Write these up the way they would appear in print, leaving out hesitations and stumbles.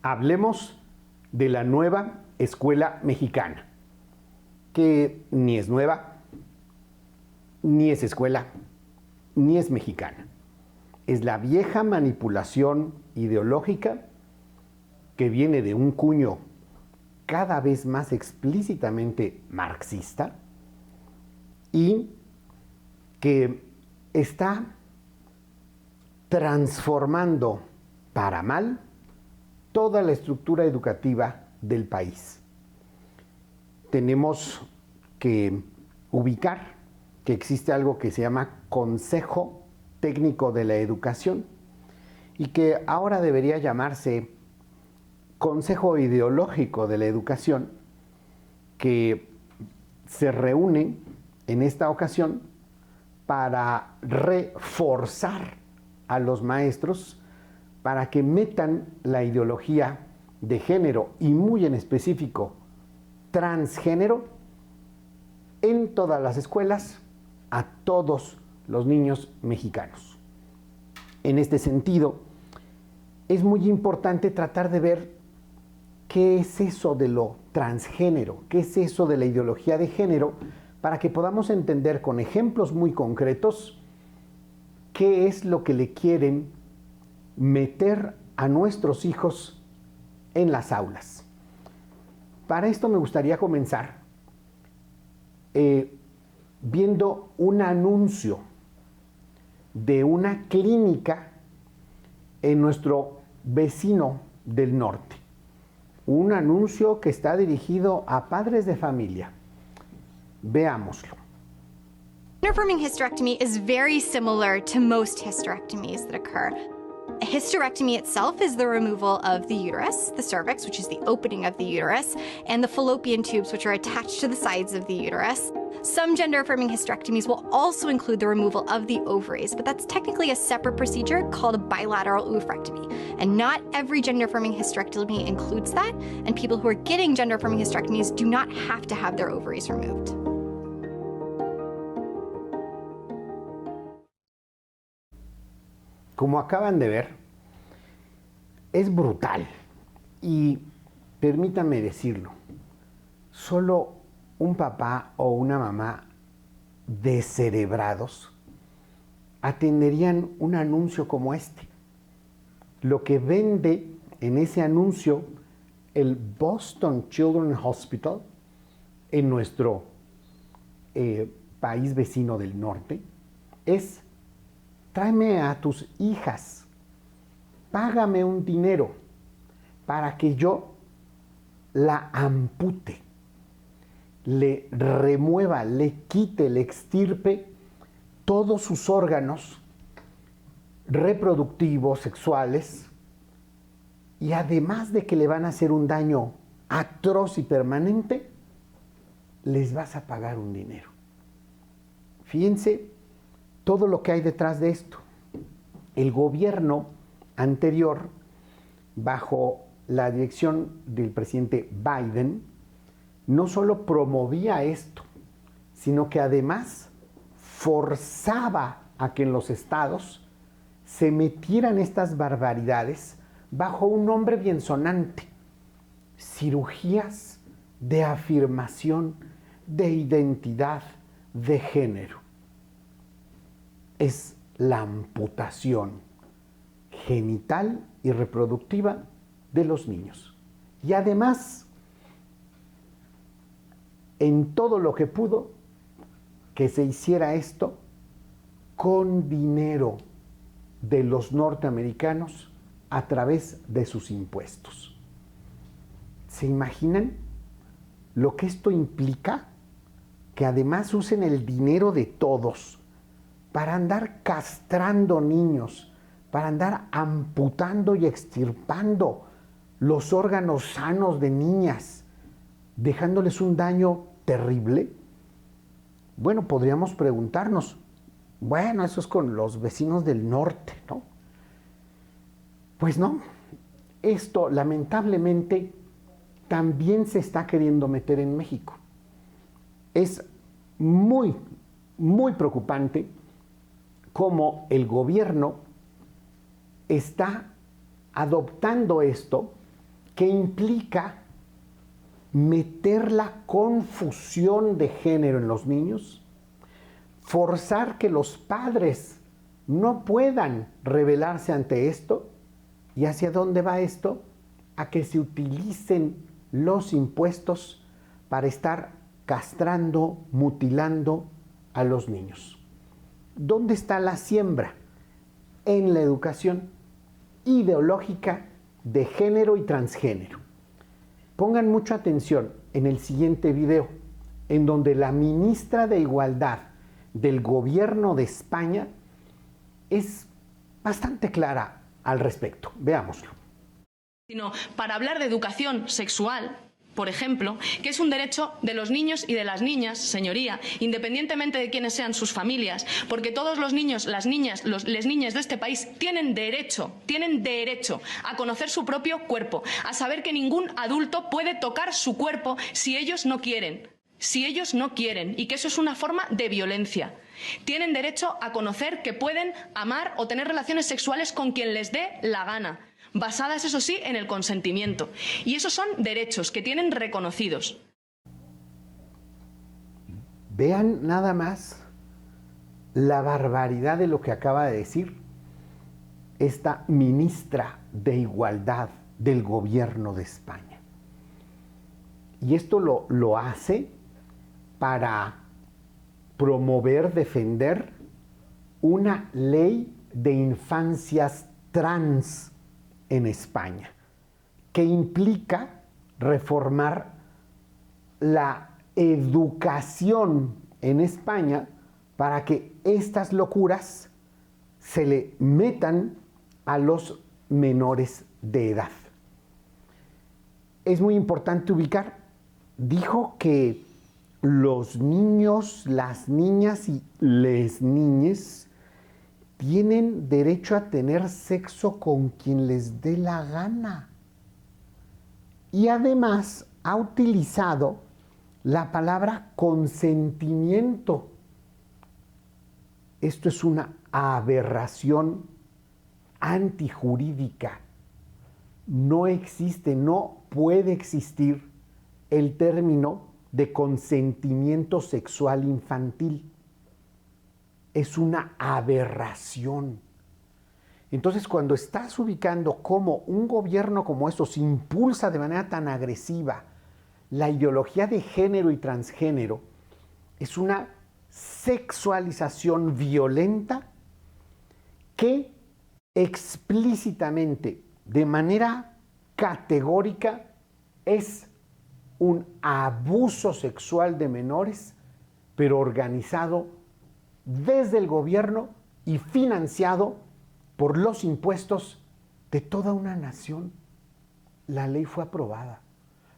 Hablemos de la nueva escuela mexicana, que ni es nueva, ni es escuela, ni es mexicana. Es la vieja manipulación ideológica que viene de un cuño cada vez más explícitamente marxista y que está transformando para mal toda la estructura educativa del país. Tenemos que ubicar que existe algo que se llama Consejo Técnico de la Educación y que ahora debería llamarse Consejo Ideológico de la Educación, que se reúne en esta ocasión para reforzar a los maestros para que metan la ideología de género y muy en específico transgénero en todas las escuelas a todos los niños mexicanos. En este sentido, es muy importante tratar de ver qué es eso de lo transgénero, qué es eso de la ideología de género, para que podamos entender con ejemplos muy concretos qué es lo que le quieren meter a nuestros hijos en las aulas. Para esto me gustaría comenzar viendo un anuncio de una clínica en nuestro vecino del norte. Un anuncio que está dirigido a padres de familia. Veámoslo. Gender-affirming hysterectomy is very similar to most hysterectomies that occur. A hysterectomy itself is the removal of the uterus, the cervix, which is the opening of the uterus, and the fallopian tubes, which are attached to the sides of the uterus. Some gender-affirming hysterectomies will also include the removal of the ovaries, but that's technically a separate procedure called a bilateral oophorectomy. And not every gender-affirming hysterectomy includes that, and people who are getting gender-affirming hysterectomies do not have to have their ovaries removed. Como acaban de ver, es brutal y permítanme decirlo, solo un papá o una mamá descerebrados atenderían un anuncio como este. Lo que vende en ese anuncio el Boston Children's Hospital en nuestro país vecino del norte es: tráeme a tus hijas, págame un dinero para que yo la ampute, le remueva, le quite, le extirpe todos sus órganos reproductivos, sexuales, y además de que le van a hacer un daño atroz y permanente, les vas a pagar un dinero. Fíjense todo lo que hay detrás de esto. El gobierno anterior, bajo la dirección del presidente Biden, no solo promovía esto, sino que además forzaba a que en los estados se metieran estas barbaridades bajo un nombre biensonante: cirugías de afirmación de identidad de género. Es la amputación genital y reproductiva de los niños. Y además, en todo lo que pudo, que se hiciera esto con dinero de los norteamericanos a través de sus impuestos. ¿Se imaginan lo que esto implica? Que además usen el dinero de todos para andar castrando niños, para andar amputando y extirpando los órganos sanos de niñas, dejándoles un daño terrible. Bueno, podríamos preguntarnos, bueno, eso es con los vecinos del norte, ¿no? Pues no, esto lamentablemente también se está queriendo meter en México. Es muy, muy preocupante cómo el gobierno está adoptando esto que implica meter la confusión de género en los niños, forzar que los padres no puedan rebelarse ante esto. ¿Y hacia dónde va esto? A que se utilicen los impuestos para estar castrando, mutilando a los niños. ¿Dónde está la siembra? En la educación ideológica de género y transgénero. Pongan mucha atención en el siguiente video, en donde la ministra de Igualdad del gobierno de España es bastante clara al respecto. Veámoslo. Sino para hablar de educación sexual, por ejemplo, que es un derecho de los niños y de las niñas, señoría, independientemente de quiénes sean sus familias, porque todos los niños, las niñas, les niñas de este país tienen derecho a conocer su propio cuerpo, a saber que ningún adulto puede tocar su cuerpo si ellos no quieren, y que eso es una forma de violencia. Tienen derecho a conocer que pueden amar o tener relaciones sexuales con quien les dé la gana, basadas, eso sí, en el consentimiento. Y esos son derechos que tienen reconocidos. Vean nada más la barbaridad de lo que acaba de decir esta ministra de Igualdad del gobierno de España. Y esto lo hace para promover, defender una ley de infancias trans en España, que implica reformar la educación en España para que estas locuras se le metan a los menores de edad. Es muy importante ubicar, dijo que los niños, las niñas y les niñes tienen derecho a tener sexo con quien les dé la gana. Y además ha utilizado la palabra consentimiento. Esto es una aberración antijurídica. No existe, no puede existir el término de consentimiento sexual infantil. Es una aberración. Entonces, cuando estás ubicando cómo un gobierno como estos impulsa de manera tan agresiva la ideología de género y transgénero, es una sexualización violenta que explícitamente, de manera categórica, es un abuso sexual de menores, pero organizado desde el gobierno y financiado por los impuestos de toda una nación. La ley fue aprobada,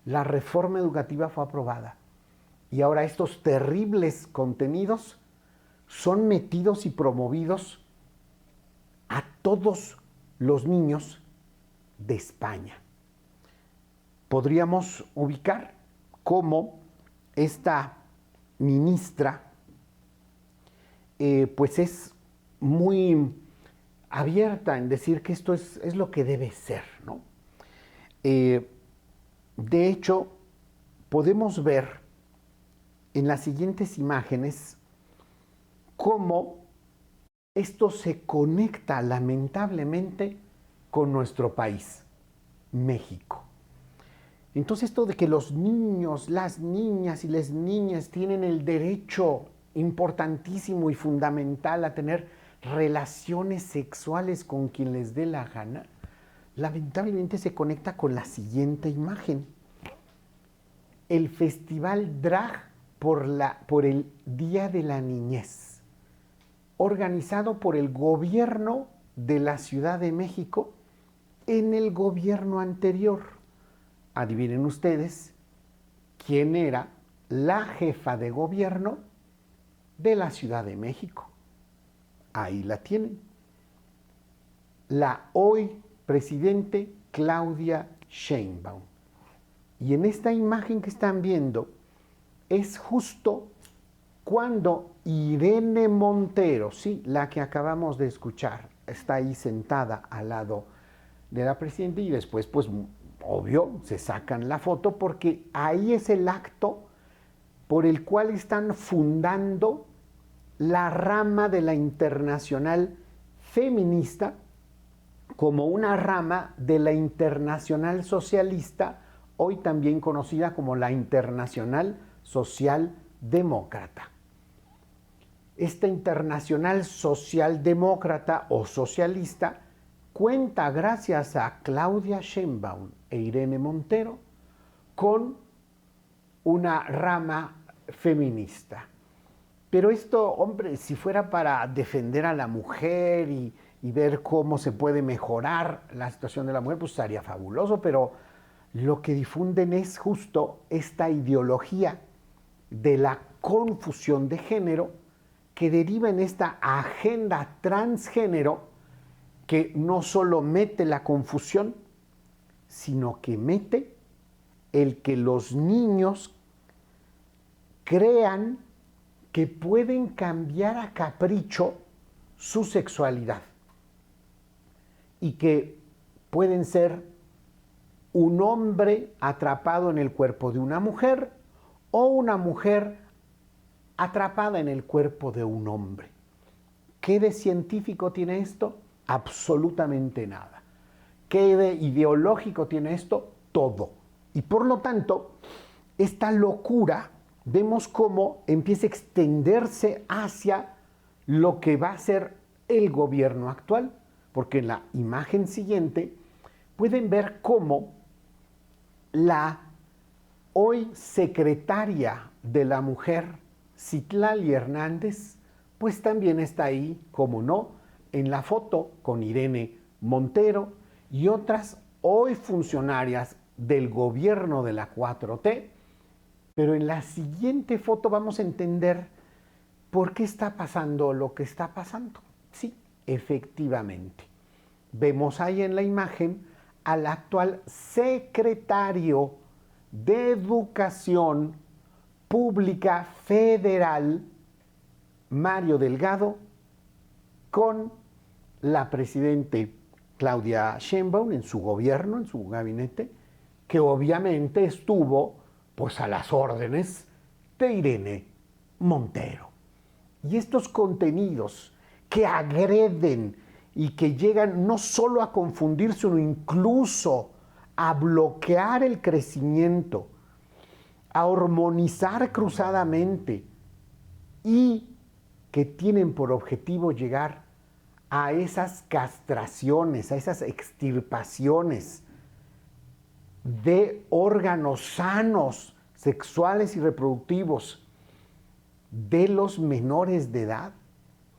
la reforma educativa fue aprobada, y ahora estos terribles contenidos son metidos y promovidos a todos los niños de España. Podríamos ubicar cómo esta ministra pues es muy abierta en decir que esto es lo que debe ser, ¿no? De hecho, podemos ver en las siguientes imágenes cómo esto se conecta lamentablemente con nuestro país, México. Entonces, esto de que los niños, las niñas y las niñas tienen el derecho importantísimo y fundamental a tener relaciones sexuales con quien les dé la gana, lamentablemente se conecta con la siguiente imagen. El Festival Drag por el Día de la Niñez, organizado por el gobierno de la Ciudad de México en el gobierno anterior. Adivinen ustedes quién era la jefa de gobierno de la Ciudad de México. Ahí la tienen. La hoy presidente Claudia Sheinbaum. Y en esta imagen que están viendo es justo cuando Irene Montero, sí, la que acabamos de escuchar, está ahí sentada al lado de la presidenta y después pues obvio, se sacan la foto porque ahí es el acto por el cual están fundando la rama de la Internacional Feminista como una rama de la Internacional Socialista, hoy también conocida como la Internacional Socialdemócrata. Esta Internacional Socialdemócrata o socialista cuenta, gracias a Claudia Sheinbaum e Irene Montero, con una rama feminista. Pero esto, hombre, si fuera para defender a la mujer y ver cómo se puede mejorar la situación de la mujer, pues estaría fabuloso, pero lo que difunden es justo esta ideología de la confusión de género que deriva en esta agenda transgénero que no solo mete la confusión, sino que mete el que los niños crean que pueden cambiar a capricho su sexualidad y que pueden ser un hombre atrapado en el cuerpo de una mujer o una mujer atrapada en el cuerpo de un hombre. ¿Qué de científico tiene esto? Absolutamente nada. ¿Qué de ideológico tiene esto? Todo. Y por lo tanto, esta locura vemos cómo empieza a extenderse hacia lo que va a ser el gobierno actual, porque en la imagen siguiente pueden ver cómo la hoy secretaria de la mujer, Citlali Hernández, pues también está ahí, como no, en la foto con Irene Montero y otras hoy funcionarias del gobierno de la 4T, pero en la siguiente foto vamos a entender por qué está pasando lo que está pasando. Sí, efectivamente. Vemos ahí en la imagen al actual secretario de Educación Pública Federal, Mario Delgado, con la presidente Claudia Sheinbaum en su gobierno, en su gabinete, que obviamente estuvo pues a las órdenes de Irene Montero. Y estos contenidos que agreden y que llegan no solo a confundir, sino incluso a bloquear el crecimiento, a hormonizar cruzadamente y que tienen por objetivo llegar a esas castraciones, a esas extirpaciones de órganos sanos, sexuales y reproductivos de los menores de edad,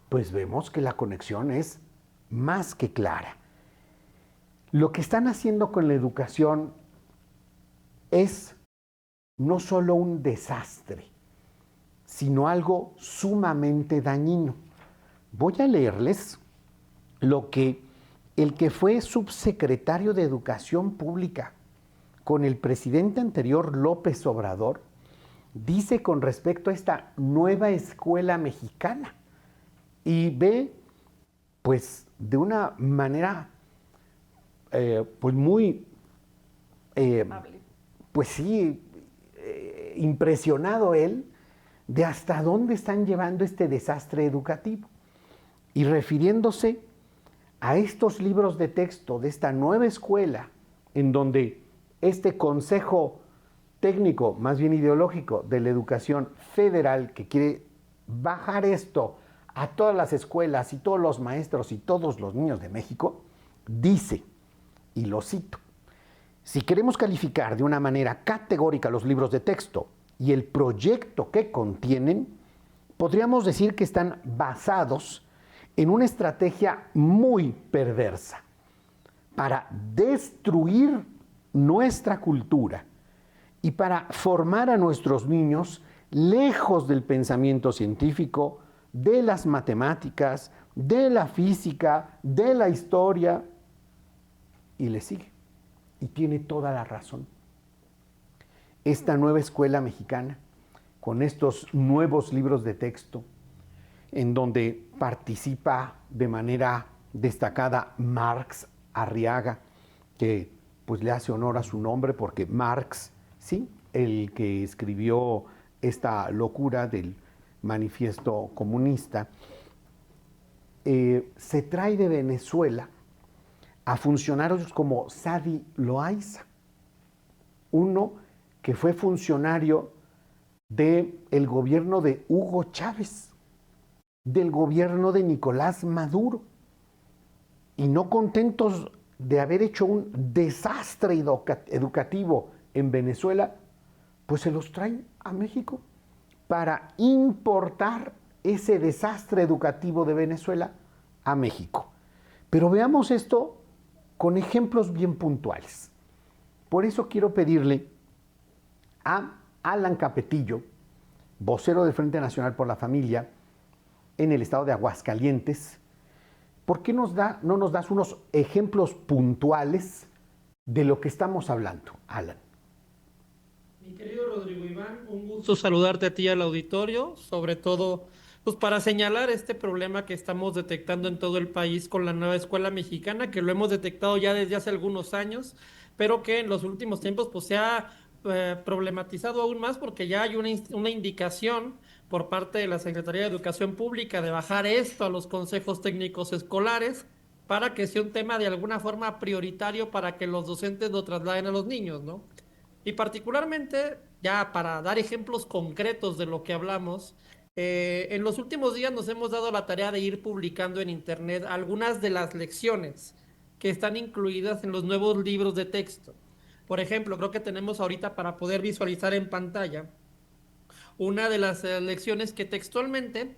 pues vemos que la conexión es más que clara. Lo que están haciendo con la educación es no solo un desastre, sino algo sumamente dañino. Voy a leerles lo que el que fue subsecretario de Educación Pública con el presidente anterior, López Obrador, dice con respecto a esta nueva escuela mexicana. Y ve, pues, de una manera, pues muy, pues sí, impresionado él de hasta dónde están llevando este desastre educativo. Y refiriéndose a estos libros de texto de esta nueva escuela, en donde este Consejo Técnico, más bien ideológico, de la Educación Federal, que quiere bajar esto a todas las escuelas y todos los maestros y todos los niños de México, dice, y lo cito: si queremos calificar de una manera categórica los libros de texto y el proyecto que contienen, podríamos decir que están basados en una estrategia muy perversa para destruir nuestra cultura y para formar a nuestros niños lejos del pensamiento científico, de las matemáticas, de la física, de la historia, y le sigue. Y tiene toda la razón. Esta nueva escuela mexicana, con estos nuevos libros de texto, en donde participa de manera destacada Marx Arriaga, que pues le hace honor a su nombre porque Marx, sí, el que escribió esta locura del manifiesto comunista, se trae de Venezuela a funcionarios como Sadi Loaiza, uno que fue funcionario del gobierno de Hugo Chávez, del gobierno de Nicolás Maduro, y no contentos de haber hecho un desastre educativo en Venezuela, pues se los traen a México para importar ese desastre educativo de Venezuela a México. Pero veamos esto con ejemplos bien puntuales. Por eso quiero pedirle a Alan Capetillo, vocero del Frente Nacional por la Familia en el estado de Aguascalientes, ¿por qué no nos das unos ejemplos puntuales de lo que estamos hablando, Alan? Mi querido Rodrigo Iván, un gusto saludarte a ti y al auditorio, sobre todo pues para señalar este problema que estamos detectando en todo el país con la nueva escuela mexicana, que lo hemos detectado ya desde hace algunos años, pero que en los últimos tiempos pues se ha problematizado aún más porque ya hay una indicación por parte de la Secretaría de Educación Pública de bajar esto a los consejos técnicos escolares para que sea un tema de alguna forma prioritario para que los docentes lo trasladen a los niños, ¿no? Y particularmente, ya para dar ejemplos concretos de lo que hablamos, en los últimos días nos hemos dado la tarea de ir publicando en internet algunas de las lecciones que están incluidas en los nuevos libros de texto. Por ejemplo, creo que tenemos ahorita para poder visualizar en pantalla una de las lecciones que textualmente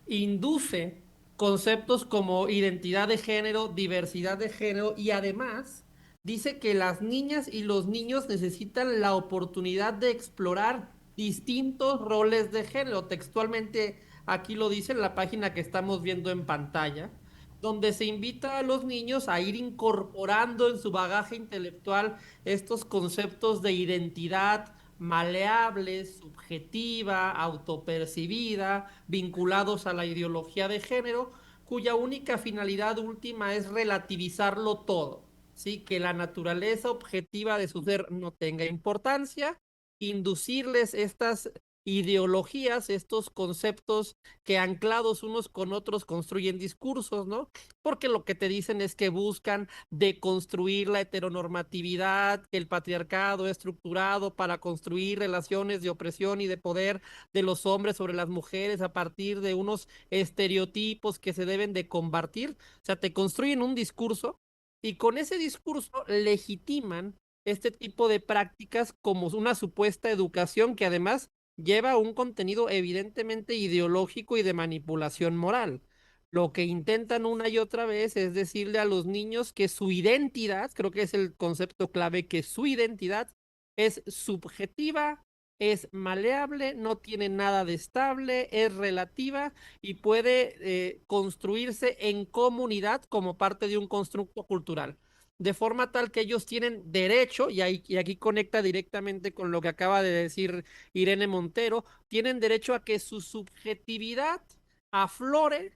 induce conceptos como identidad de género, diversidad de género y además dice que las niñas y los niños necesitan la oportunidad de explorar distintos roles de género. Textualmente aquí lo dice en la página que estamos viendo en pantalla, donde se invita a los niños a ir incorporando en su bagaje intelectual estos conceptos de identidad maleable, subjetiva, autopercibida, vinculados a la ideología de género, cuya única finalidad última es relativizarlo todo. ¿Sí? Que la naturaleza objetiva de su ser no tenga importancia, inducirles estas ideologías, estos conceptos que anclados unos con otros construyen discursos, ¿no? Porque lo que te dicen es que buscan deconstruir la heteronormatividad, que el patriarcado estructurado para construir relaciones de opresión y de poder de los hombres sobre las mujeres a partir de unos estereotipos que se deben de combatir. O sea, te construyen un discurso y con ese discurso legitiman este tipo de prácticas como una supuesta educación que además lleva un contenido evidentemente ideológico y de manipulación moral. Lo que intentan una y otra vez es decirle a los niños que su identidad, creo que es el concepto clave, que su identidad es subjetiva, es maleable, no tiene nada de estable, es relativa y puede construirse en comunidad como parte de un constructo cultural. De forma tal que ellos tienen derecho, y aquí conecta directamente con lo que acaba de decir Irene Montero, tienen derecho a que su subjetividad aflore,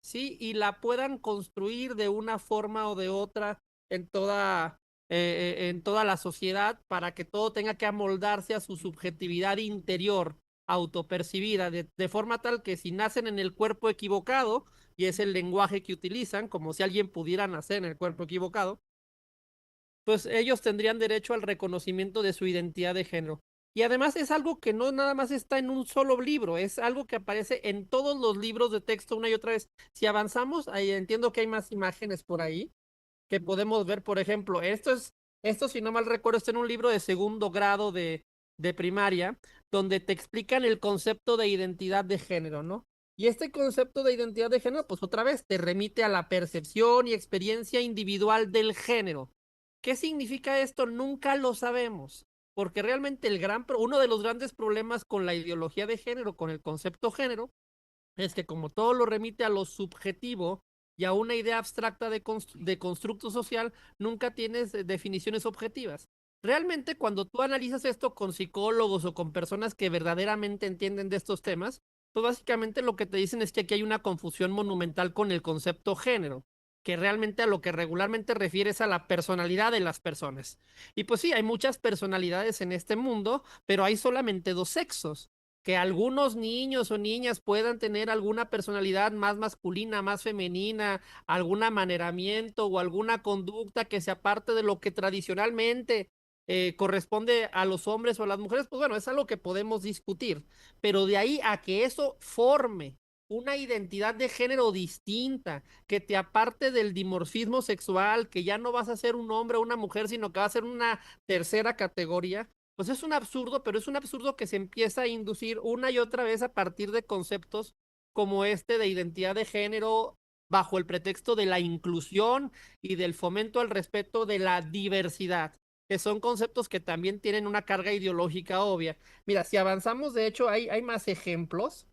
¿sí? Y la puedan construir de una forma o de otra en en toda la sociedad para que todo tenga que amoldarse a su subjetividad interior autopercibida, de forma tal que si nacen en el cuerpo equivocado, y es el lenguaje que utilizan, como si alguien pudiera nacer en el cuerpo equivocado, pues ellos tendrían derecho al reconocimiento de su identidad de género. Y además es algo que no nada más está en un solo libro, es algo que aparece en todos los libros de texto una y otra vez. Si avanzamos, ahí entiendo que hay más imágenes por ahí que podemos ver, por ejemplo, esto si no mal recuerdo, está en un libro de segundo grado de primaria, donde te explican el concepto de identidad de género, ¿no? Y este concepto de identidad de género, pues otra vez te remite a la percepción y experiencia individual del género. ¿Qué significa esto? Nunca lo sabemos, porque realmente uno de los grandes problemas con la ideología de género, con el concepto género, es que como todo lo remite a lo subjetivo y a una idea abstracta de constructo social, nunca tienes definiciones objetivas. Realmente cuando tú analizas esto con psicólogos o con personas que verdaderamente entienden de estos temas, pues básicamente lo que te dicen es que aquí hay una confusión monumental con el concepto género. que realmente a lo que regularmente refiere es a la personalidad de las personas. Y pues sí, hay muchas personalidades en este mundo, pero hay solamente dos sexos. Que algunos niños o niñas puedan tener alguna personalidad más masculina, más femenina, algún amaneramiento o alguna conducta que se aparte de lo que tradicionalmente corresponde a los hombres o a las mujeres, pues bueno, es algo que podemos discutir, pero de ahí a que eso forme una identidad de género distinta, que te aparte del dimorfismo sexual, que ya no vas a ser un hombre o una mujer, sino que va a ser una tercera categoría, pues es un absurdo, pero es un absurdo que se empieza a inducir una y otra vez a partir de conceptos como este de identidad de género bajo el pretexto de la inclusión y del fomento al respeto de la diversidad, que son conceptos que también tienen una carga ideológica obvia. Mira, si avanzamos, de hecho, hay más ejemplos,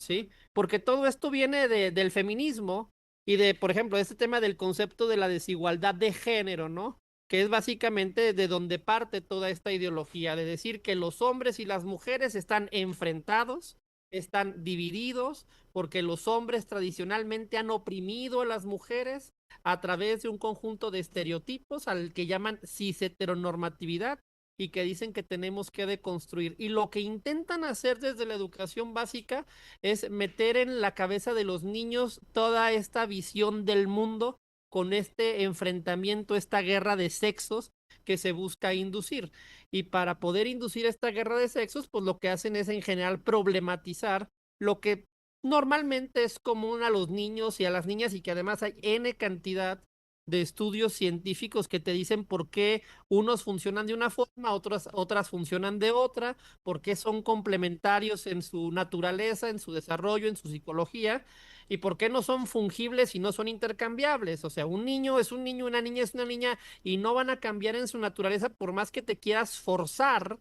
¿sí? Porque todo esto viene del feminismo y de, por ejemplo, este tema del concepto de la desigualdad de género, ¿no? Que es básicamente de donde parte toda esta ideología, de decir que los hombres y las mujeres están enfrentados, están divididos, porque los hombres tradicionalmente han oprimido a las mujeres a través de un conjunto de estereotipos al que llaman cis-heteronormatividad y que dicen que tenemos que deconstruir. Y lo que intentan hacer desde la educación básica es meter en la cabeza de los niños toda esta visión del mundo con este enfrentamiento, esta guerra de sexos que se busca inducir. Y para poder inducir esta guerra de sexos, pues lo que hacen es en general problematizar lo que normalmente es común a los niños y a las niñas y que además hay N cantidad de estudios científicos que te dicen por qué unos funcionan de una forma, otras funcionan de otra, por qué son complementarios en su naturaleza, en su desarrollo, en su psicología, y por qué no son fungibles y no son intercambiables. O sea, un niño es un niño, una niña es una niña, y no van a cambiar en su naturaleza por más que te quieras forzar,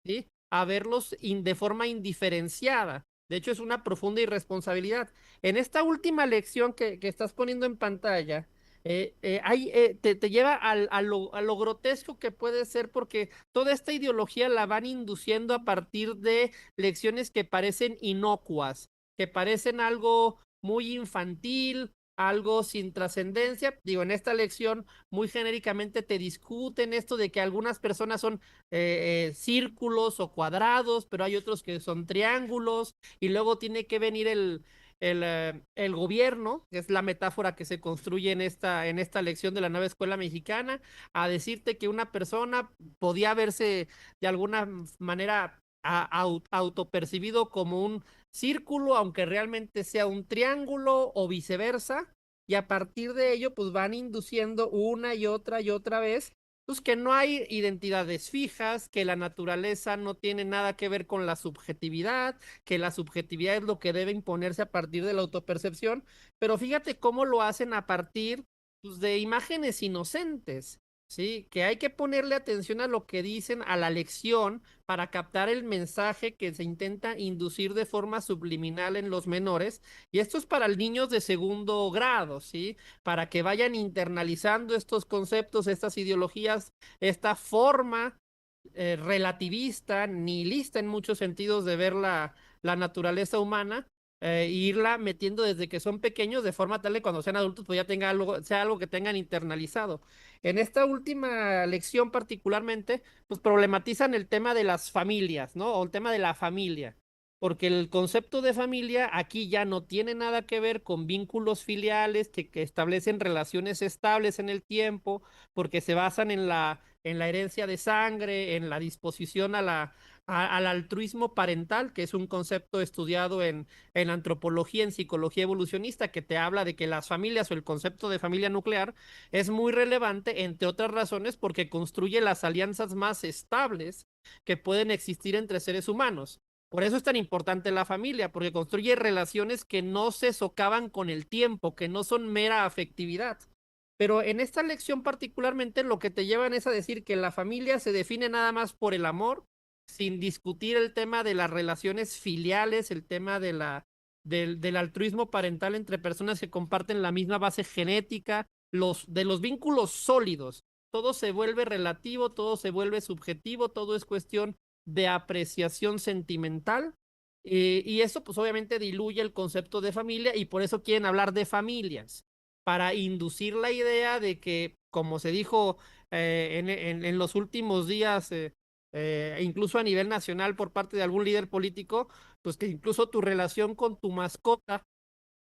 ¿sí?, a verlos de forma indiferenciada. De hecho, es una profunda irresponsabilidad. En esta última lección que estás poniendo en pantalla, te lleva a lo grotesco que puede ser porque toda esta ideología la van induciendo a partir de lecciones que parecen inocuas, que parecen algo muy infantil, algo sin trascendencia. Digo, en esta lección muy genéricamente te discuten esto de que algunas personas son círculos o cuadrados, pero hay otros que son triángulos y luego tiene que venir el gobierno, que es la metáfora que se construye en esta lección de la nueva escuela mexicana, a decirte que una persona podía verse de alguna manera autopercibido como un círculo, aunque realmente sea un triángulo o viceversa, y a partir de ello, pues van induciendo una y otra vez pues que no hay identidades fijas, que la naturaleza no tiene nada que ver con la subjetividad, que la subjetividad es lo que debe imponerse a partir de la autopercepción, pero fíjate cómo lo hacen a partir pues, de imágenes inocentes, ¿sí? Que hay que ponerle atención a lo que dicen a la lección para captar el mensaje que se intenta inducir de forma subliminal en los menores, y esto es para niños de segundo grado, ¿sí? Para que vayan internalizando estos conceptos, estas ideologías, esta forma relativista, nihilista en muchos sentidos de ver la naturaleza humana, e irla metiendo desde que son pequeños de forma tal que cuando sean adultos pues ya tenga algo, sea algo que tengan internalizado. En esta última lección particularmente, pues problematizan el tema de las familias, ¿no? O el tema de la familia, porque el concepto de familia aquí ya no tiene nada que ver con vínculos filiales que establecen relaciones estables en el tiempo, porque se basan en la herencia de sangre, en la disposición al altruismo parental, que es un concepto estudiado en antropología, en psicología evolucionista, que te habla de que las familias o el concepto de familia nuclear es muy relevante, entre otras razones, porque construye las alianzas más estables que pueden existir entre seres humanos. Por eso es tan importante la familia, porque construye relaciones que no se socavan con el tiempo, que no son mera afectividad. Pero en esta lección particularmente lo que te llevan es a decir que la familia se define nada más por el amor, sin discutir el tema de las relaciones filiales, el tema del altruismo parental entre personas que comparten la misma base genética, de los vínculos sólidos. Todo se vuelve relativo, todo se vuelve subjetivo, todo es cuestión de apreciación sentimental, y eso pues obviamente diluye el concepto de familia y por eso quieren hablar de familias. para inducir la idea de que, como se dijo en los últimos días, incluso a nivel nacional por parte de algún líder político, pues que incluso tu relación con tu mascota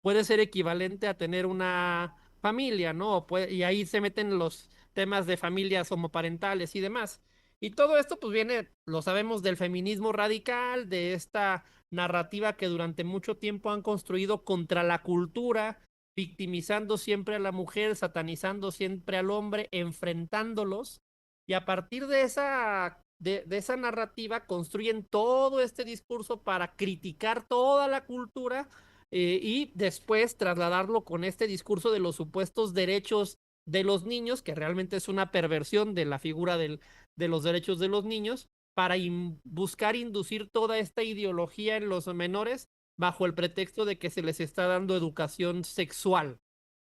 puede ser equivalente a tener una familia, ¿no? Y ahí se meten los temas de familias homoparentales y demás. Y todo esto pues viene, lo sabemos, del feminismo radical, de esta narrativa que durante mucho tiempo han construido contra la cultura, victimizando siempre a la mujer, satanizando siempre al hombre, enfrentándolos. Y a partir de esa narrativa construyen todo este discurso para criticar toda la cultura y después trasladarlo con este discurso de los supuestos derechos de los niños, que realmente es una perversión de la figura de los derechos de los niños, para buscar inducir toda esta ideología en los menores bajo el pretexto de que se les está dando educación sexual.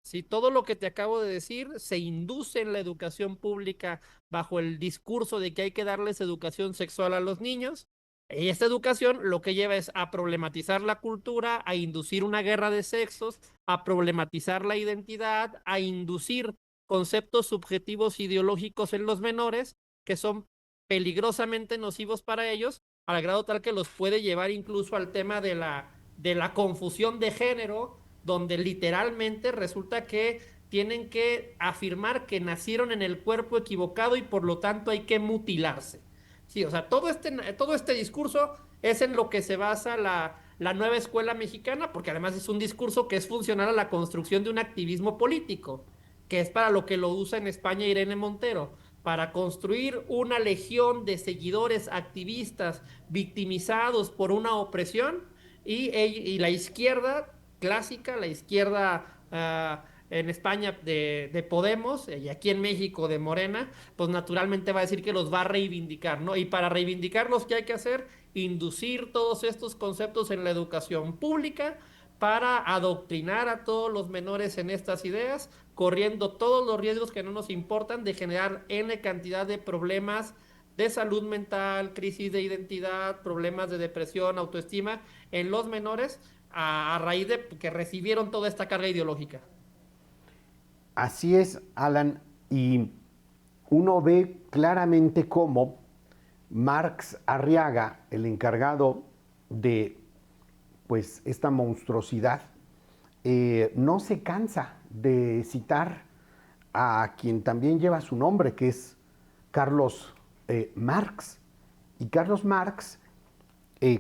¿Sí? Todo lo que te acabo de decir se induce en la educación pública bajo el discurso de que hay que darles educación sexual a los niños. Y esta educación lo que lleva es a problematizar la cultura, a inducir una guerra de sexos, a problematizar la identidad, a inducir conceptos subjetivos ideológicos en los menores que son peligrosamente nocivos para ellos, al grado tal que los puede llevar incluso al tema de la confusión de género, donde literalmente resulta que tienen que afirmar que nacieron en el cuerpo equivocado y por lo tanto hay que mutilarse. Sí, o sea, todo este discurso es en lo que se basa la nueva escuela mexicana, porque además es un discurso que es funcional a la construcción de un activismo político, que es para lo que lo usa en España Irene Montero, para construir una legión de seguidores activistas victimizados por una opresión y la izquierda clásica, la izquierda en España de Podemos y aquí en México de Morena, pues naturalmente va a decir que los va a reivindicar, ¿no? Y para reivindicarlos, ¿qué hay que hacer? Inducir todos estos conceptos en la educación pública para adoctrinar a todos los menores en estas ideas, corriendo todos los riesgos que no nos importan de generar N cantidad de problemas de salud mental, crisis de identidad, problemas de depresión, autoestima en los menores a raíz de que recibieron toda esta carga ideológica. Así es, Alan, y uno ve claramente cómo Marx Arriaga, el encargado de pues esta monstruosidad, no se cansa de citar a quien también lleva su nombre, que es Carlos Marx. Y Carlos Marx,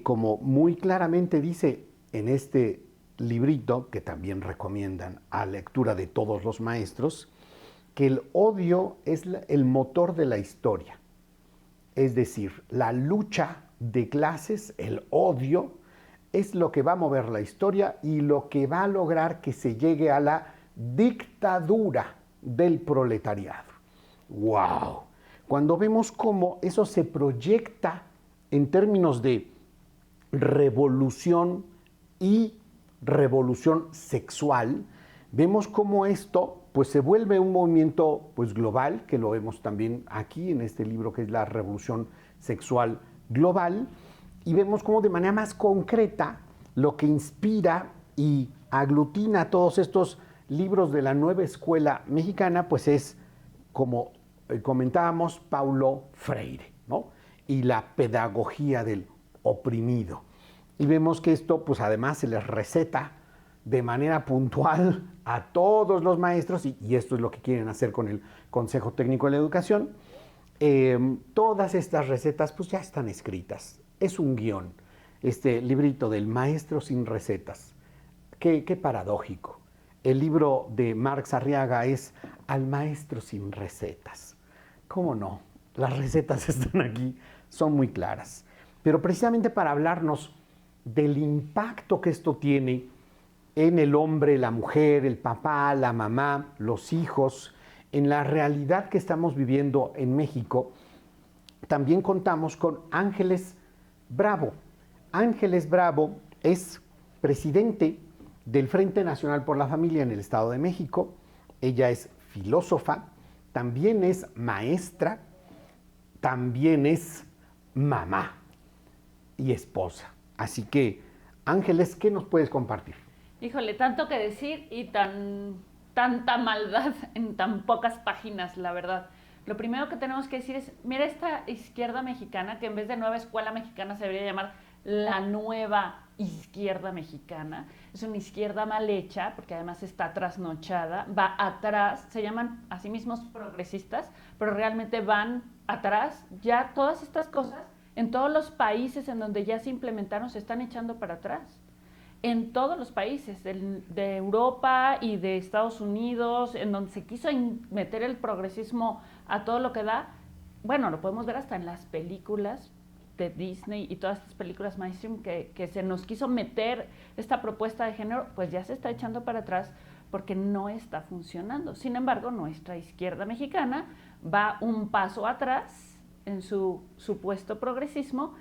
como muy claramente dice en este librito, que también recomiendan a lectura de todos los maestros, que el odio es el motor de la historia. Es decir, la lucha de clases, el odio, es lo que va a mover la historia y lo que va a lograr que se llegue a la dictadura del proletariado. ¡Wow! Cuando vemos cómo eso se proyecta en términos de revolución y revolución sexual, vemos cómo esto pues se vuelve un movimiento pues global, que lo vemos también aquí en este libro que es la revolución sexual global, y vemos cómo de manera más concreta lo que inspira y aglutina todos estos libros de la nueva escuela mexicana pues es, como comentábamos, Paulo Freire, ¿no? Y la pedagogía del oprimido. Y vemos que esto pues además se les receta de manera puntual a todos los maestros, y esto es lo que quieren hacer con el Consejo Técnico de la Educación. Todas estas recetas pues ya están escritas, es un guión, este librito del maestro sin recetas. Qué paradójico. El libro de Marx Arriaga es Al maestro sin recetas. ¿Cómo no? Las recetas están aquí, son muy claras. Pero precisamente para hablarnos del impacto que esto tiene en el hombre, la mujer, el papá, la mamá, los hijos, en la realidad que estamos viviendo en México, también contamos con Ángeles Bravo. Ángeles Bravo es presidente del Frente Nacional por la Familia en el Estado de México. Ella es filósofa, también es maestra, también es mamá y esposa. Así que, Ángeles, ¿qué nos puedes compartir? Híjole, tanto que decir y tan tanta maldad en tan pocas páginas, la verdad. Lo primero que tenemos que decir es, mira esta izquierda mexicana, que en vez de nueva escuela mexicana se debería llamar la nueva izquierda mexicana. Es una izquierda mal hecha, porque además está trasnochada, va atrás, se llaman a sí mismos progresistas, pero realmente van atrás. Ya todas estas cosas, en todos los países en donde ya se implementaron, se están echando para atrás. En todos los países de Europa y de Estados Unidos, en donde se quiso meter el progresismo a todo lo que da, bueno, lo podemos ver hasta en las películas de Disney y todas estas películas mainstream que se nos quiso meter esta propuesta de género, pues ya se está echando para atrás porque no está funcionando. Sin embargo, nuestra izquierda mexicana va un paso atrás en su supuesto progresismo,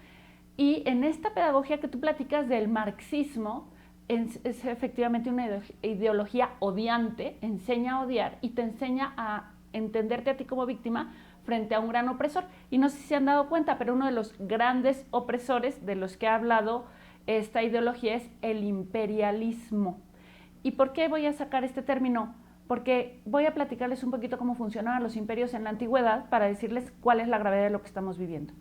y en esta pedagogía que tú platicas del marxismo, es efectivamente una ideología odiante, enseña a odiar y te enseña a entenderte a ti como víctima frente a un gran opresor. Y no sé si se han dado cuenta, pero uno de los grandes opresores de los que ha hablado esta ideología es el imperialismo. ¿Y por qué voy a sacar este término? Porque voy a platicarles un poquito cómo funcionaban los imperios en la antigüedad para decirles cuál es la gravedad de lo que estamos viviendo.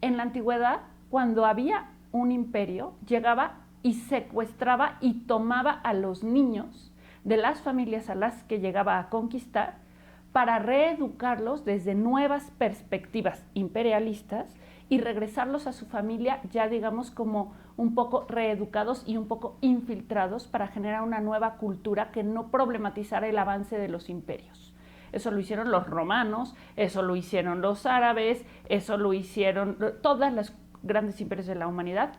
En la antigüedad, cuando había un imperio, llegaba y secuestraba y tomaba a los niños de las familias a las que llegaba a conquistar para reeducarlos desde nuevas perspectivas imperialistas y regresarlos a su familia ya digamos como un poco reeducados y un poco infiltrados para generar una nueva cultura que no problematizara el avance de los imperios. Eso lo hicieron los romanos, eso lo hicieron los árabes, eso lo hicieron todas las grandes imperios de la humanidad.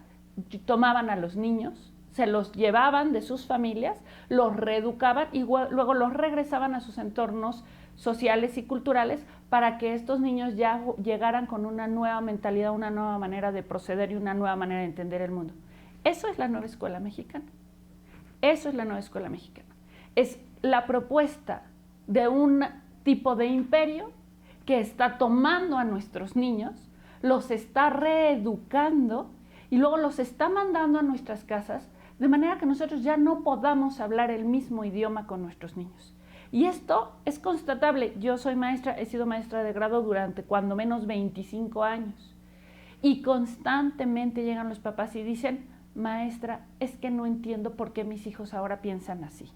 Tomaban a los niños, se los llevaban de sus familias, los reeducaban y luego los regresaban a sus entornos sociales y culturales para que estos niños ya llegaran con una nueva mentalidad, una nueva manera de proceder y una nueva manera de entender el mundo. Eso es la nueva escuela mexicana. Eso es la nueva escuela mexicana. Es la propuesta de un tipo de imperio que está tomando a nuestros niños, los está reeducando y luego los está mandando a nuestras casas de manera que nosotros ya no podamos hablar el mismo idioma con nuestros niños. Y esto es constatable. Yo soy maestra, he sido maestra de grado durante cuando menos 25 años. Y constantemente llegan los papás y dicen, maestra, es que no entiendo por qué mis hijos ahora piensan así.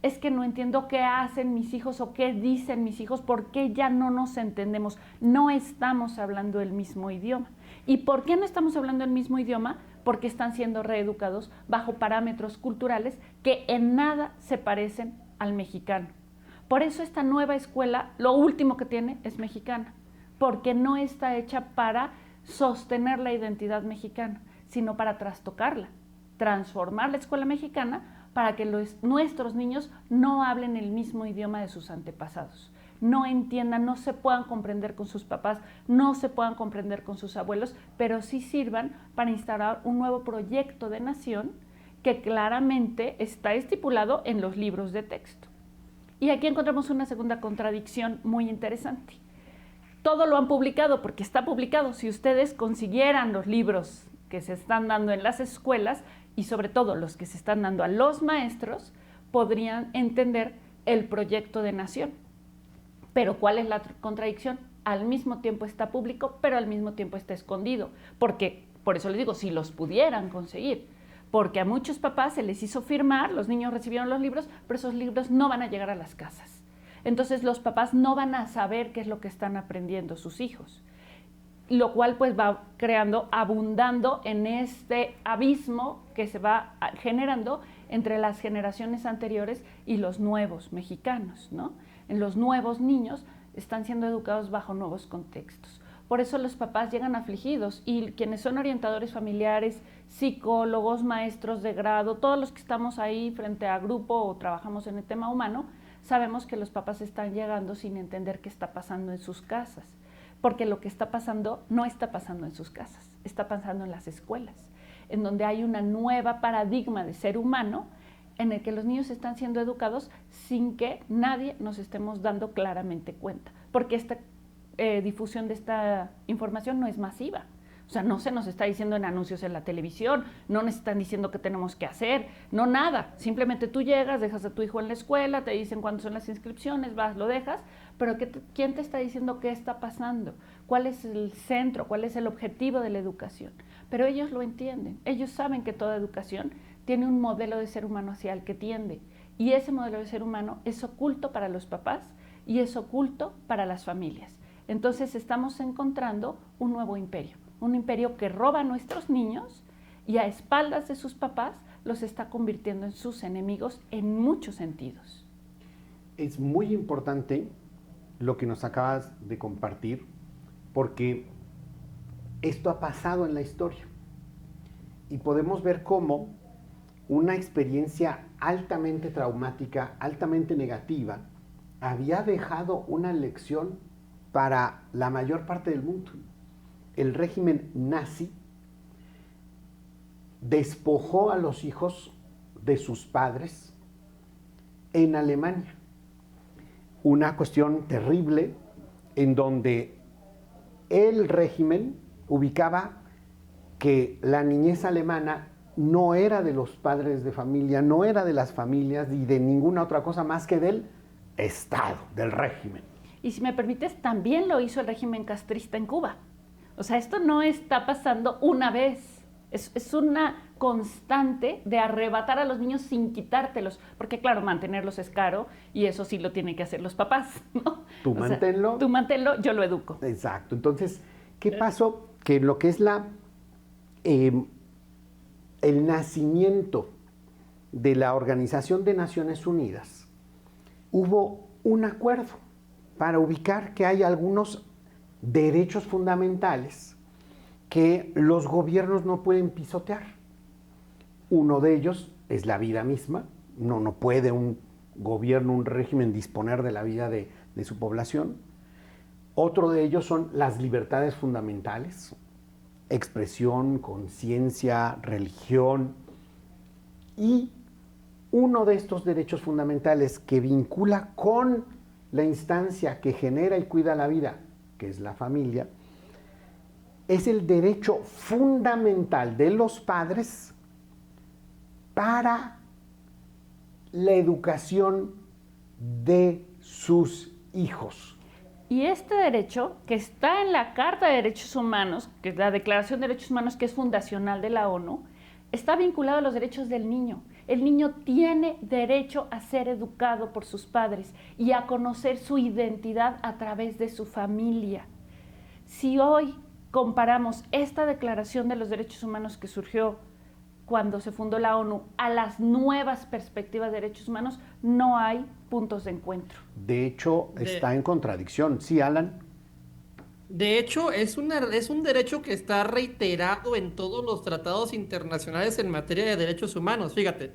Es que no entiendo qué hacen mis hijos o qué dicen mis hijos, por qué ya no nos entendemos, no estamos hablando el mismo idioma. ¿Y por qué no estamos hablando el mismo idioma? Porque están siendo reeducados bajo parámetros culturales que en nada se parecen al mexicano. Por eso esta nueva escuela, lo último que tiene es mexicana, porque no está hecha para sostener la identidad mexicana, sino para trastocarla, transformar la escuela mexicana para que nuestros niños no hablen el mismo idioma de sus antepasados, no entiendan, no se puedan comprender con sus papás, no se puedan comprender con sus abuelos, pero sí sirvan para instaurar un nuevo proyecto de nación que claramente está estipulado en los libros de texto. Y aquí encontramos una segunda contradicción muy interesante. Todo lo han publicado porque está publicado. Si ustedes consiguieran los libros que se están dando en las escuelas y sobre todo los que se están dando a los maestros, podrían entender el proyecto de nación. Pero ¿cuál es la contradicción? Al mismo tiempo está público, pero al mismo tiempo está escondido. Porque, por eso les digo, si los pudieran conseguir, porque a muchos papás se les hizo firmar, los niños recibieron los libros, pero esos libros no van a llegar a las casas. Entonces los papás no van a saber qué es lo que están aprendiendo sus hijos, lo cual pues va creando, abundando en este abismo que se va generando entre las generaciones anteriores y los nuevos mexicanos, ¿no? En los nuevos niños están siendo educados bajo nuevos contextos. Por eso los papás llegan afligidos y quienes son orientadores familiares, psicólogos, maestros de grado, todos los que estamos ahí frente a grupo o trabajamos en el tema humano, sabemos que los papás están llegando sin entender qué está pasando en sus casas, porque lo que está pasando no está pasando en sus casas, está pasando en las escuelas, en donde hay una nueva paradigma de ser humano en el que los niños están siendo educados sin que nadie nos estemos dando claramente cuenta, porque esta difusión de esta información no es masiva. O O sea, no se nos está diciendo en anuncios en la televisión, no nos están diciendo qué tenemos que hacer, no nada. Simplemente tú llegas, dejas a tu hijo en la escuela, te dicen cuándo son las inscripciones, vas, lo dejas, pero ¿quién te está diciendo qué está pasando? ¿Cuál es el centro? ¿Cuál es el objetivo de la educación? Pero ellos lo entienden, ellos saben que toda educación tiene un modelo de ser humano hacia el que tiende. Y ese modelo de ser humano es oculto para los papás y es oculto para las familias. Entonces estamos encontrando un nuevo imperio. Un imperio que roba a nuestros niños y a espaldas de sus papás los está convirtiendo en sus enemigos en muchos sentidos. Es muy importante lo que nos acabas de compartir, porque esto ha pasado en la historia y podemos ver cómo una experiencia altamente traumática, altamente negativa, había dejado una lección para la mayor parte del mundo. El régimen nazi despojó a los hijos de sus padres en Alemania. Una cuestión terrible en donde el régimen ubicaba que la niñez alemana no era de los padres de familia, no era de las familias y de ninguna otra cosa más que del Estado, del régimen. Y si me permites, también lo hizo el régimen castrista en Cuba. O sea, esto no está pasando una vez, es una constante de arrebatar a los niños sin quitártelos, porque claro, mantenerlos es caro y eso sí lo tienen que hacer los papás, ¿no? Tú manténlo. Tú manténlo, yo lo educo. Exacto. Entonces, ¿qué pasó? Que lo que es el nacimiento de la Organización de Naciones Unidas, hubo un acuerdo para ubicar que hay algunos derechos fundamentales que los gobiernos no pueden pisotear. Uno de ellos es la vida misma. No puede un gobierno, un régimen disponer de la vida de su población. Otro de ellos son las libertades fundamentales, expresión, conciencia, religión. Y uno de estos derechos fundamentales que vincula con la instancia que genera y cuida la vida, que es la familia, es el derecho fundamental de los padres para la educación de sus hijos. Y este derecho, que está en la Carta de Derechos Humanos, que es la Declaración de Derechos Humanos, que es fundacional de la ONU, está vinculado a los derechos del niño. El niño tiene derecho a ser educado por sus padres y a conocer su identidad a través de su familia. Si hoy comparamos esta Declaración de los Derechos Humanos que surgió cuando se fundó la ONU a las nuevas perspectivas de derechos humanos, no hay puntos de encuentro. De hecho, está en contradicción. ¿Sí, Alan? De hecho, es un derecho que está reiterado en todos los tratados internacionales en materia de derechos humanos. Fíjate,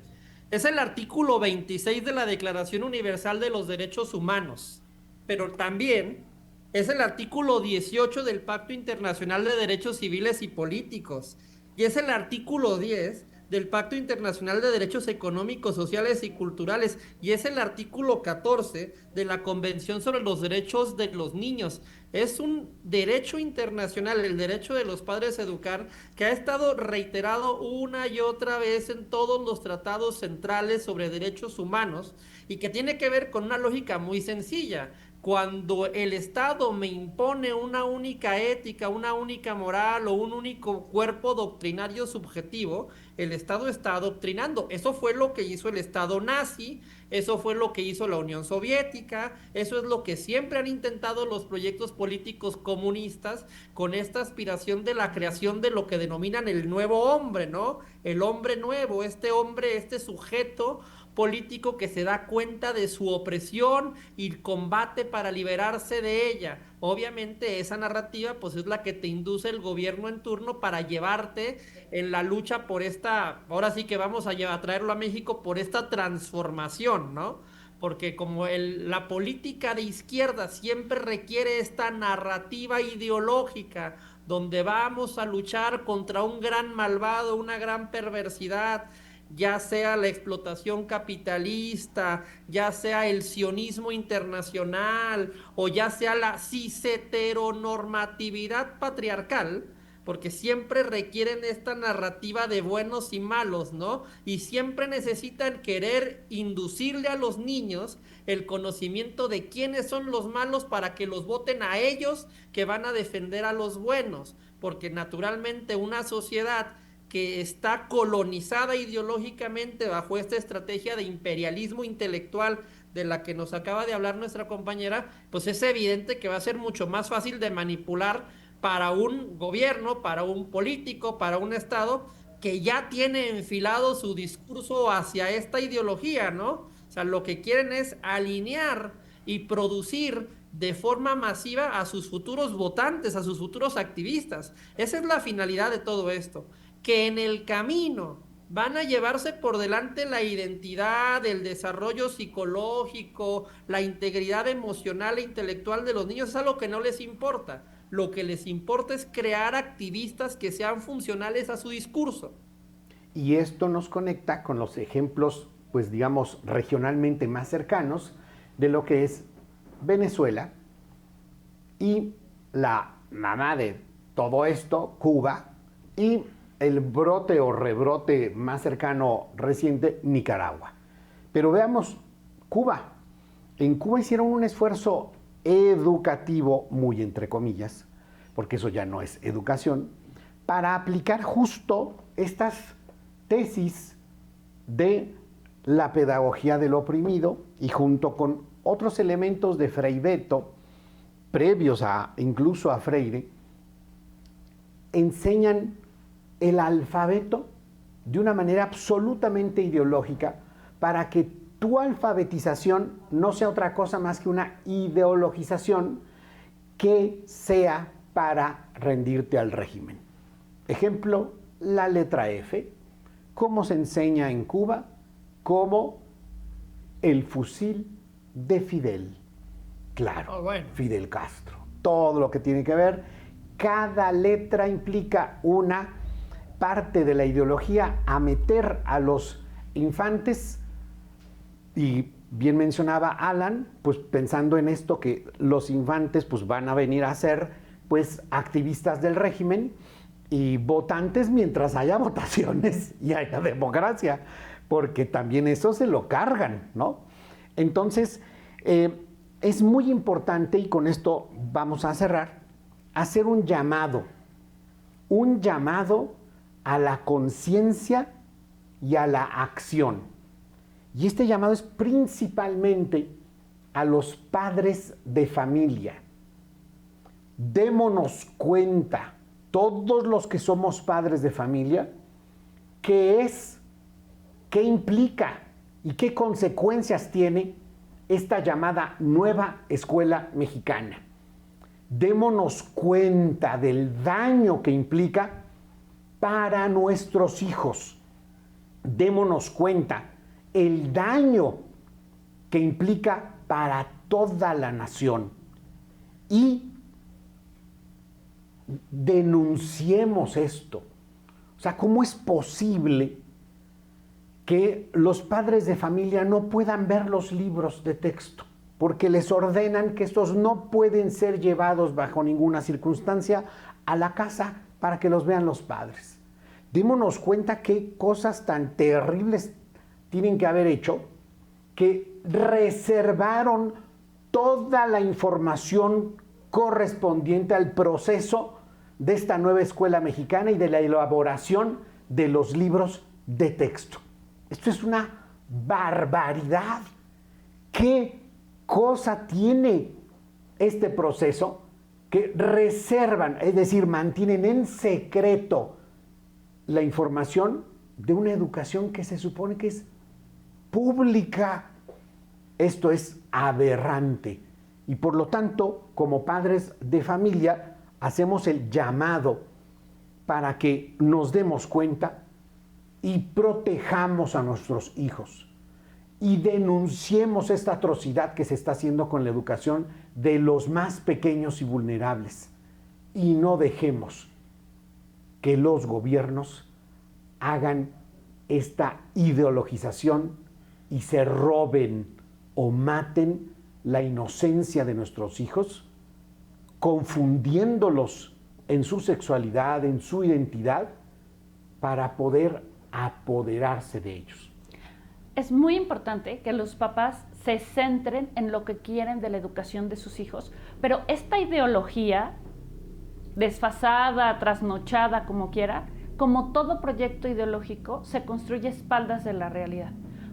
es el artículo 26 de la Declaración Universal de los Derechos Humanos, pero también es el artículo 18 del Pacto Internacional de Derechos Civiles y Políticos, y es el artículo 10 del Pacto Internacional de Derechos Económicos, Sociales y Culturales, y es el artículo 14 de la Convención sobre los Derechos de los Niños. Es un derecho internacional, el derecho de los padres a educar, que ha estado reiterado una y otra vez en todos los tratados centrales sobre derechos humanos y que tiene que ver con una lógica muy sencilla. Cuando el Estado me impone una única ética, una única moral o un único cuerpo doctrinario subjetivo, el Estado está adoctrinando. Eso fue lo que hizo el Estado nazi, eso fue lo que hizo la Unión Soviética, eso es lo que siempre han intentado los proyectos políticos comunistas con esta aspiración de la creación de lo que denominan el nuevo hombre, ¿no? El hombre nuevo, este hombre, este sujeto político que se da cuenta de su opresión y combate para liberarse de ella. Obviamente esa narrativa pues es la que te induce el gobierno en turno para llevarte en la lucha por esta, ahora sí que vamos a traerlo a México, por esta transformación, ¿no? Porque como la política de izquierda siempre requiere esta narrativa ideológica donde vamos a luchar contra un gran malvado, una gran perversidad, ya sea la explotación capitalista, ya sea el sionismo internacional o ya sea la cis-heteronormatividad patriarcal, porque siempre requieren esta narrativa de buenos y malos, ¿no? Y siempre necesitan querer inducirle a los niños el conocimiento de quiénes son los malos para que los voten a ellos que van a defender a los buenos, porque naturalmente una sociedad que está colonizada ideológicamente bajo esta estrategia de imperialismo intelectual de la que nos acaba de hablar nuestra compañera, pues es evidente que va a ser mucho más fácil de manipular para un gobierno, para un político, para un Estado que ya tiene enfilado su discurso hacia esta ideología, ¿no? O sea, lo que quieren es alinear y producir de forma masiva a sus futuros votantes, a sus futuros activistas. Esa es la finalidad de todo esto, que en el camino van a llevarse por delante la identidad, el desarrollo psicológico, la integridad emocional e intelectual de los niños. Es algo que no les importa. Lo que les importa es crear activistas que sean funcionales a su discurso. Y esto nos conecta con los ejemplos, pues digamos, regionalmente más cercanos de lo que es Venezuela y la mamá de todo esto, Cuba, y el brote o rebrote más cercano reciente, Nicaragua. Pero veamos Cuba. En Cuba hicieron un esfuerzo educativo, muy entre comillas, porque eso ya no es educación, para aplicar justo estas tesis de la pedagogía del oprimido y junto con otros elementos de Frei Beto, previos incluso a Freire, enseñan el alfabeto de una manera absolutamente ideológica para que tu alfabetización no sea otra cosa más que una ideologización que sea para rendirte al régimen. Ejemplo, la letra F. ¿Cómo se enseña en Cuba? Como el fusil de Fidel. Claro, bueno. Fidel Castro. Todo lo que tiene que ver. Cada letra implica una parte de la ideología a meter a los infantes. Y bien mencionaba Alan, pues pensando en esto que los infantes pues van a venir a ser pues activistas del régimen y votantes mientras haya votaciones y haya democracia, porque también eso se lo cargan, ¿no? Entonces, es muy importante, y con esto vamos a cerrar, hacer un llamado a la conciencia y a la acción. Y este llamado es principalmente a los padres de familia. Démonos cuenta, todos los que somos padres de familia, qué implica y qué consecuencias tiene esta llamada nueva escuela mexicana. Démonos cuenta del daño que implica para nuestros hijos. Démonos cuenta el daño que implica para toda la nación. Y denunciemos esto. O sea, ¿cómo es posible que los padres de familia no puedan ver los libros de texto? Porque les ordenan que estos no pueden ser llevados bajo ninguna circunstancia a la casa para que los vean los padres. Démonos cuenta qué cosas tan terribles tienen que haber hecho, que reservaron toda la información correspondiente al proceso de esta nueva escuela mexicana y de la elaboración de los libros de texto. Esto es una barbaridad. ¿Qué cosa tiene este proceso que reservan, es decir, mantienen en secreto la información de una educación que se supone que es pública? Esto es aberrante. Y por lo tanto, como padres de familia, hacemos el llamado para que nos demos cuenta y protejamos a nuestros hijos y denunciemos esta atrocidad que se está haciendo con la educación de los más pequeños y vulnerables. Y no dejemos que los gobiernos hagan esta ideologización y se roben o maten la inocencia de nuestros hijos, confundiéndolos en su sexualidad, en su identidad, para poder apoderarse de ellos. Es muy importante que los papás se centren en lo que quieren de la educación de sus hijos, pero esta ideología, desfasada, trasnochada, como quiera, como todo proyecto ideológico, se construye a espaldas de la realidad.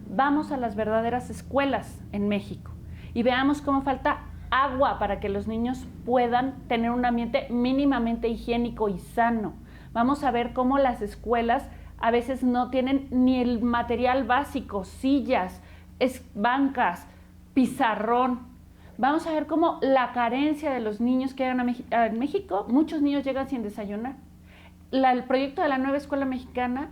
Vamos a las verdaderas escuelas en México y veamos cómo falta agua para que los niños puedan tener un ambiente mínimamente higiénico y sano. Vamos a ver cómo las escuelas a veces no tienen ni el material básico, sillas, bancas, pizarrón. Vamos a ver cómo la carencia de los niños que llegan a México, muchos niños llegan sin desayunar. El proyecto de la nueva escuela mexicana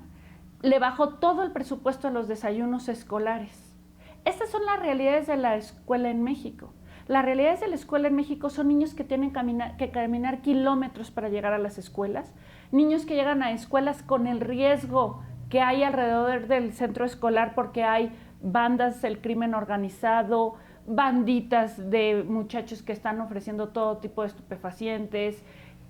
le bajó todo el presupuesto a los desayunos escolares. Estas son las realidades de la escuela en México. Las realidades de la escuela en México son niños que tienen que caminar kilómetros para llegar a las escuelas, niños que llegan a escuelas con el riesgo que hay alrededor del centro escolar porque hay bandas del crimen organizado, banditas de muchachos que están ofreciendo todo tipo de estupefacientes,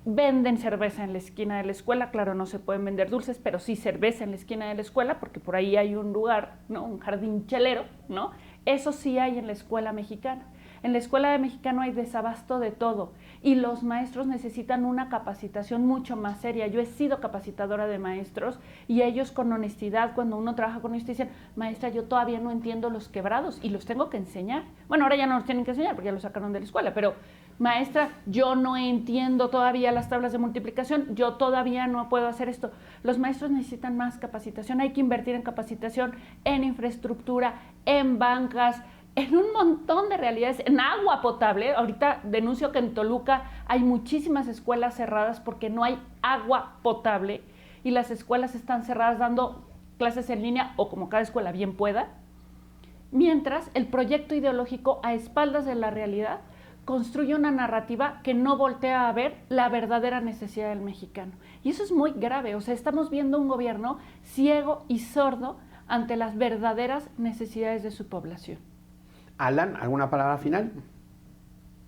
venden cerveza en la esquina de la escuela. Claro, no se pueden vender dulces, pero sí cerveza en la esquina de la escuela porque por ahí hay un lugar, ¿no? Un jardín chelero, ¿no? Eso sí hay en la escuela mexicana. En la escuela de mexicano hay desabasto de todo y los maestros necesitan una capacitación mucho más seria. Yo he sido capacitadora de maestros y ellos con honestidad, cuando uno trabaja con ellos, dicen, maestra, yo todavía no entiendo los quebrados y los tengo que enseñar. Bueno, ahora ya no los tienen que enseñar porque ya los sacaron de la escuela, pero maestra, yo no entiendo todavía las tablas de multiplicación, yo todavía no puedo hacer esto. Los maestros necesitan más capacitación, hay que invertir en capacitación, en infraestructura, en bancas, en un montón de realidades, en agua potable. Ahorita denuncio que en Toluca hay muchísimas escuelas cerradas porque no hay agua potable y las escuelas están cerradas dando clases en línea o como cada escuela bien pueda, mientras el proyecto ideológico a espaldas de la realidad construye una narrativa que no voltea a ver la verdadera necesidad del mexicano. Y eso es muy grave, o sea, estamos viendo un gobierno ciego y sordo ante las verdaderas necesidades de su población. Alan, ¿alguna palabra final?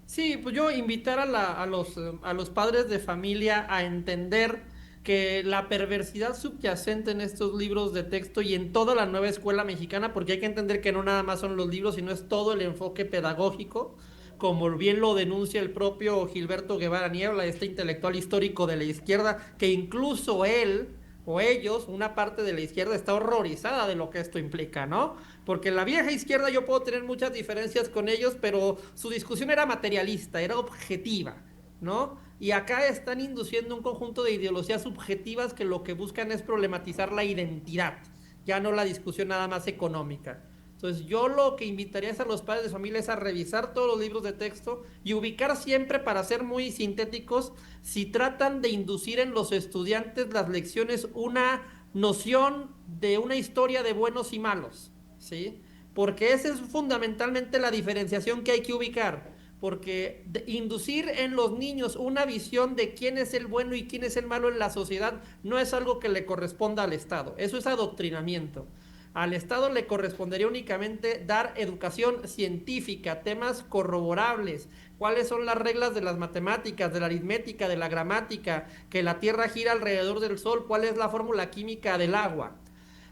Sí, pues yo invitar a los padres de familia a entender que la perversidad subyacente en estos libros de texto y en toda la nueva escuela mexicana, porque hay que entender que no nada más son los libros, sino es todo el enfoque pedagógico, como bien lo denuncia el propio Gilberto Guevara Niebla, este intelectual histórico de la izquierda, que incluso él o ellos, una parte de la izquierda, está horrorizada de lo que esto implica, ¿no? Porque la vieja izquierda yo puedo tener muchas diferencias con ellos, pero su discusión era materialista, era objetiva, ¿no? Y acá están induciendo un conjunto de ideologías subjetivas que lo que buscan es problematizar la identidad, ya no la discusión nada más económica. Entonces yo lo que invitaría es a los padres de familia es a revisar todos los libros de texto y ubicar siempre, para ser muy sintéticos, si tratan de inducir en los estudiantes las lecciones una noción de una historia de buenos y malos, ¿sí? Porque esa es fundamentalmente la diferenciación que hay que ubicar, porque inducir en los niños una visión de quién es el bueno y quién es el malo en la sociedad no es algo que le corresponda al Estado, eso es adoctrinamiento. Al Estado le correspondería únicamente dar educación científica, temas corroborables, cuáles son las reglas de las matemáticas, de la aritmética, de la gramática, que la Tierra gira alrededor del Sol, cuál es la fórmula química del agua.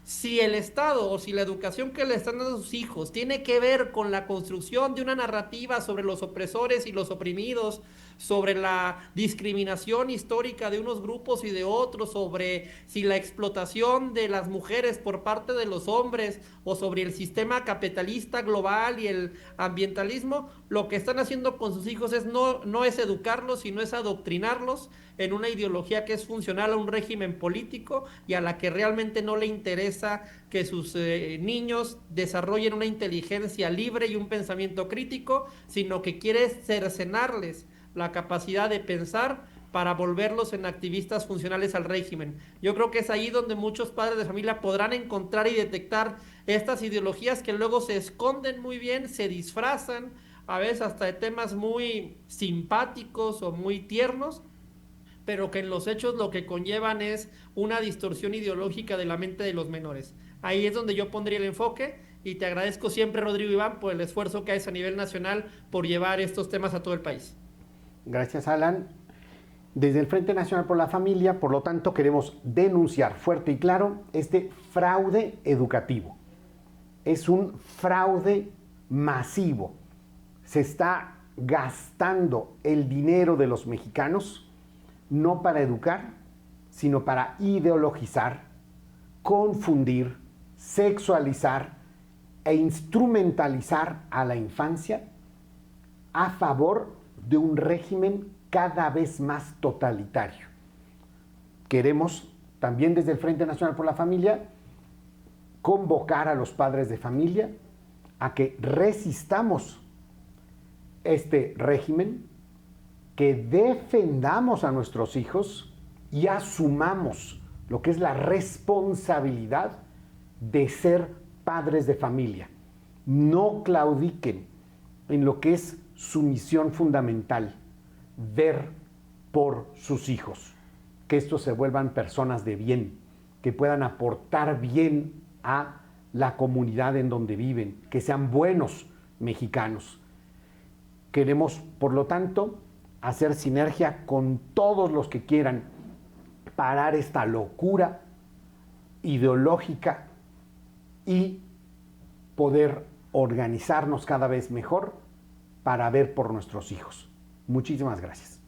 Si el Estado o si la educación que le están dando a sus hijos tiene que ver con la construcción de una narrativa sobre los opresores y los oprimidos, sobre la discriminación histórica de unos grupos y de otros, sobre si la explotación de las mujeres por parte de los hombres o sobre el sistema capitalista global y el ambientalismo, lo que están haciendo con sus hijos es no es educarlos, sino es adoctrinarlos en una ideología que es funcional a un régimen político y a la que realmente no le interesa que sus niños desarrollen una inteligencia libre y un pensamiento crítico, sino que quiere cercenarles la capacidad de pensar para volverlos en activistas funcionales al régimen. Yo creo que es ahí donde muchos padres de familia podrán encontrar y detectar estas ideologías que luego se esconden muy bien, se disfrazan, a veces hasta de temas muy simpáticos o muy tiernos, pero que en los hechos lo que conllevan es una distorsión ideológica de la mente de los menores. Ahí es donde yo pondría el enfoque y te agradezco siempre, Rodrigo Iván, por el esfuerzo que haces a nivel nacional por llevar estos temas a todo el país. Gracias, Alan. Desde el Frente Nacional por la Familia, por lo tanto, queremos denunciar fuerte y claro este fraude educativo. Es un fraude masivo. Se está gastando el dinero de los mexicanos no para educar, sino para ideologizar, confundir, sexualizar e instrumentalizar a la infancia a favor de un régimen cada vez más totalitario. Queremos, también desde el Frente Nacional por la Familia, convocar a los padres de familia a que resistamos este régimen, que defendamos a nuestros hijos y asumamos lo que es la responsabilidad de ser padres de familia. No claudiquen en lo que es su misión fundamental, ver por sus hijos, que estos se vuelvan personas de bien, que puedan aportar bien a la comunidad en donde viven, que sean buenos mexicanos. Queremos, por lo tanto, hacer sinergia con todos los que quieran parar esta locura ideológica y poder organizarnos cada vez mejor para ver por nuestros hijos. Muchísimas gracias.